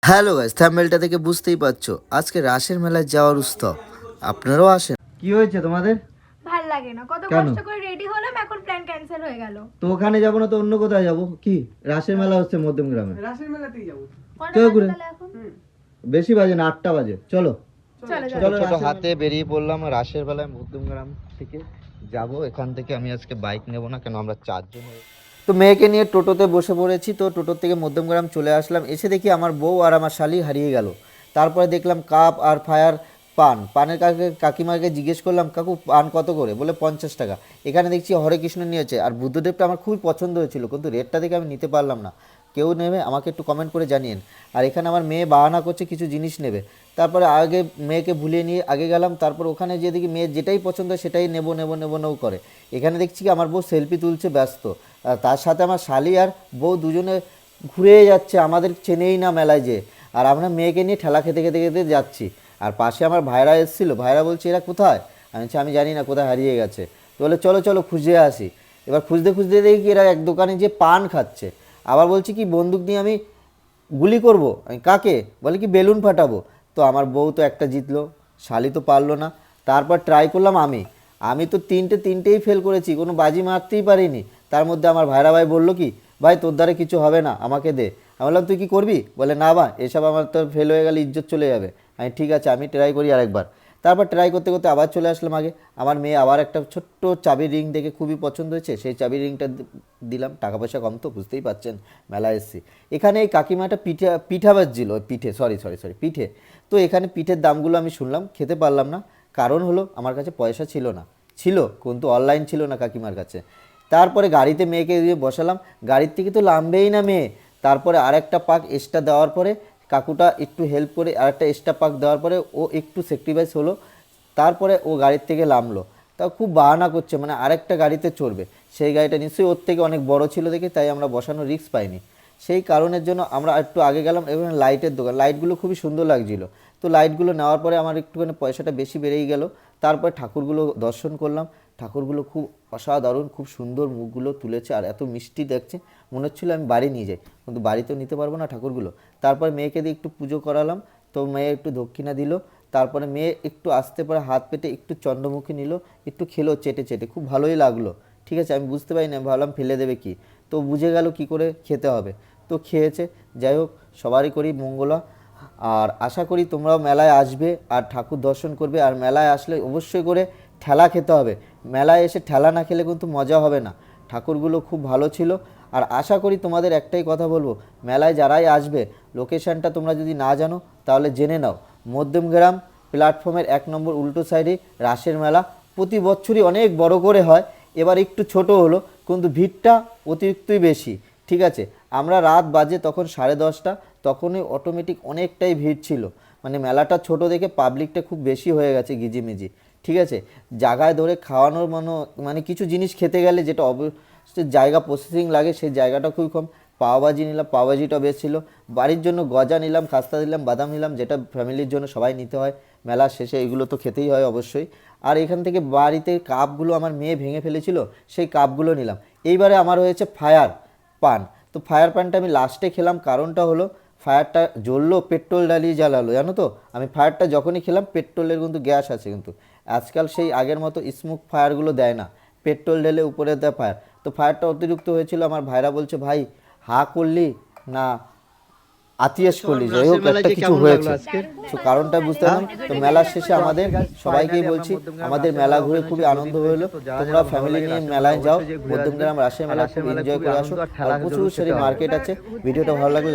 Hello guys, থাম্বনেলটা থেকে বুঝতেই পারছো আজকে রাসের মেলায় যাওয়ার উৎসব। আপনারাও আসেন। কি হয়েছে তোমাদের? ভাল লাগে না, কত কেন? কষ্ট করে রেডি হলাম, এখন প্ল্যান ক্যান্সেল হয়ে গেল। তো ওখানে যাবো না তো অন্য কোথায় যাবো? কি রাসের মেলা হচ্ছে মধ্যম গ্রামে? রাসের মেলাতেই যাবো। কটা চলো বাজে ঘুরে। তাহলে এখন? বেশি বাজে না, 8টা বাজে। চলো চলো চলো, ছোট হাতে বেরিয়ে পড়লাম রাসের বেলায় মধ্যম গ্রাম থেকে যাব। এখান থেকে আমি আজকে বাইক নেব না, কেন আমরা 4 জন। তো মেয়েকে নিয়ে টোটোতে বসে পড়েছি। তো টোটোর থেকে মধ্যমগ্রাম চলে আসলাম। এসে দেখি আমার বউ আর আমার শালি হারিয়ে গেল। তারপরে দেখলাম কাপ আর ফায়ার পানের কাকিমাকে জিজ্ঞেস করলাম, কাকু পান কত করে? বলে 50 টাকা। এখানে দেখছি হরে কৃষ্ণ নিয়েছে, আর বুদ্ধদেবটা আমার খুবই পছন্দ হয়েছিল, কিন্তু রেটটা দেখে আমি নিতে পারলাম না। কেউ নেবে আমাকে একটু কমেন্ট করে জানিয়েন। আর এখানে আমার মেয়ে বাহানা করছে কিছু জিনিস নেবে। তারপরে আগে মেয়েকে ভুলিয়ে নিয়ে আগে গেলাম। তারপর ওখানে যে দেখি মেয়ের যেটাই পছন্দ সেটাই নেবো নেবো নেবো নেবো করে। এখানে দেখছি কি আমার বউ সেলফি তুলছে ব্যস্ত, আর তার সাথে আমার শালি আর বউ দুজনে ঘুরে যাচ্ছে, আমাদের চেনেই না মেলায় যে। আর আমরা মেয়েকে নিয়ে ঠেলা খেতে খেতে খেতে যাচ্ছি। আর পাশে আমার ভাইরা এসেছিলো, ভাইরা বলছে এরা কোথায়? আমি বলছি আমি জানি না, কোথায় হারিয়ে গেছে। তো বলে চলো চলো খুঁজে আসি। এবার খুঁজতে খুঁজতে দেখি এরা এক দোকানে যে পান খাচ্ছে। আবার বলছি কি বন্দুক নিয়ে আমি গুলি করব। আমি কাকে? বলে কি বেলুন ফাটাবো। তো আমার বউ তো একটা জিতলো, শালি তো পারলো না। তারপর ট্রাই করলাম আমি তো তিনটেই ফেল করেছি, কোনো বাজি মারতেই পারিনি। তার মধ্যে আমার ভাইরা ভাই বললো কি, ভাই তোর দ্বারা কিছু হবে না, আমাকে দে। আমি বললাম তুই কি করবি? বলে না বা এসব আমার তো ফেল হয়ে গেলে ইজ্জত চলে যাবে। আমি ঠিক আছে, আমি ট্রাই করি আরেকবার। তারপর ট্রাই করতে করতে আবার চলে আসলাম আগে। আমার মেয়ে আবার একটা ছোট্ট চাবির রিং দেখে খুবই পছন্দ হয়েছে, সেই চাবির রিংটা দিলাম। টাকা পয়সা কম তো বুঝতেই পারছেন, মেলায় এসেছি। এখানে এই কাকিমাটা পিঠা ভাজছিল, পিঠে। তো এখানে পিঠের দামগুলো আমি শুনলাম, খেতে পারলাম না। কারণ হলো আমার কাছে পয়সা ছিল না, ছিল কিন্তু অনলাইন ছিল না কাকিমার কাছে। তারপরে গাড়িতে মেয়েকে দিয়ে বসালাম, গাড়ির থেকে তো নামবেই না মেয়ে। তারপরে আরেকটা পাক এক্সট্রা দেওয়ার পরে কাকুটা একটু হেল্প করে আরেকটা এক্সট্রা পাক দেওয়ার পরে ও একটু স্যাক্রিফাইস হলো। তারপরে ও গাড়ির থেকে নামলো। তাও খুব বাহানা করছে, মানে আরেকটা গাড়িতে চড়বে। সেই গাড়িটা নিশ্চয়ই ওর থেকে অনেক বড় ছিল দেখে তাই আমরা বসানোর রিস্ক পাইনি। সেই কারণের জন্য আমরা একটু আগে গেলাম। এবং লাইটের দোকান, লাইটগুলো খুবই সুন্দর লাগছিল। তো লাইটগুলো নেওয়ার পরে আমার একটুখানি পয়সাটা বেশি বেড়েই গেল। তারপরে ঠাকুরগুলো দর্শন করলাম। ঠাকুরগুলো খুব অসাধারণ, খুব সুন্দর মুখগুলো তুলেছে, আর এত মিষ্টি দেখছে, মনে হচ্ছিলো আমি বাড়ি নিয়ে যাই, কিন্তু বাড়িতেও নিতে পারবো না ঠাকুরগুলো। তারপর মেয়েকে দিয়ে একটু পুজো করালাম। তো মেয়ে একটু দক্ষিণা দিল। তারপরে মেয়ে একটু আসতে পারে হাত পেতে একটু চন্দ্রমুখী নিল, একটু খেলো চেটে চেটে, খুব ভালোই লাগলো। ঠিক আছে, আমি বুঝতে পারি না, ভাবলাম ফেলে দেবে কি, তো বুঝে গেল কি করে খেতে হবে। তো খেয়েছে। যাই হোক, সবারই করি মঙ্গলা। আর আশা করি তোমরাও মেলায় আসবে আর ঠাকুর দর্শন করবে। আর মেলায় আসলে অবশ্যই করে ঠেলা খেতে হবে। মেলায় এসে ঠেলা না খেলে কিন্তু মজা হবে না। ঠাকুরগুলো খুব ভালো ছিল। আর আশা করি তোমাদের একটাই কথা বলবো, মেলায় যারাই আসবে লোকেশানটা তোমরা যদি না জানো তাহলে জেনে নাও। মধ্যমগ্রাম প্ল্যাটফর্মের 1 নম্বর উল্টো সাইডে রাসের মেলা প্রতি বছরই অনেক বড় করে হয়। এবার একটু ছোট হলো, কিন্তু ভিড়টা অতিরিক্তই বেশি। ঠিক আছে, আমরা রাত বাজে তখন 10:30, তখনই অটোমেটিক অনেকটাই ভিড় ছিল। মানে মেলাটা ছোট দেখে পাবলিকটা খুব বেশি হয়ে গেছে গিজিমিজি। ঠিক আছে, জায়গায় ধরে খাওয়ানোর মানে কিছু জিনিস খেতে গেলে যেটা অবশ্যই জায়গা প্রসেসিং লাগে, সেই জায়গাটা খুবই কম। পাওভাজি নিলাম, পাওভাজিটা বেশ ছিল। বাড়ির জন্য গজা নিলাম, খাস্তা নিলাম, বাদাম নিলাম, যেটা ফ্যামিলির জন্য সবাই নিতে হয় মেলার শেষে, এগুলো তো খেতেই হয় অবশ্যই। আর এখান থেকে বাড়িতে কাপগুলো আমার মেয়ে ভেঙে ফেলেছিল, সেই কাপগুলো নিলাম। এইবারে আমার হয়েছে ফায়ার পান। তো ফায়ার পানটা আমি লাস্টে খেলাম, কারণটা হলো ফায়ারটা জ্বললো, পেট্রোল ঢালিয়ে জ্বালালো, জানো তো। আমি ফায়ারটা যখনই খেলাম, পেট্রোলের কিন্তু গ্যাস আছে, কিন্তু আজকাল সেই আগের মতো স্মোক ফায়ারগুলো দেয় না, পেট্রোল ঢেলে উপরে দেয় ফায়ার। তো ফায়ারটা অতিরিক্ত হয়েছিল। আমার ভাইরা বলছে ভাই হা করলি না আতিয়াস করলি, যাই হোক একটা কিছু হয়েছে। তো কারণটা বুঝতে পারলাম। তো মেলার শেষে আমাদের সবাইকেই বলছি, আমাদের মেলা ঘুরে খুবই আনন্দ হলো। তোমরা ফ্যামিলি নিয়ে মেলায় যাও, মধ্যমগ্রাম রাসের মেলা খুব এনজয় করে আসো। আর প্রচুর সেরি মার্কেট আছে। ভিডিওটা ভালো লাগলে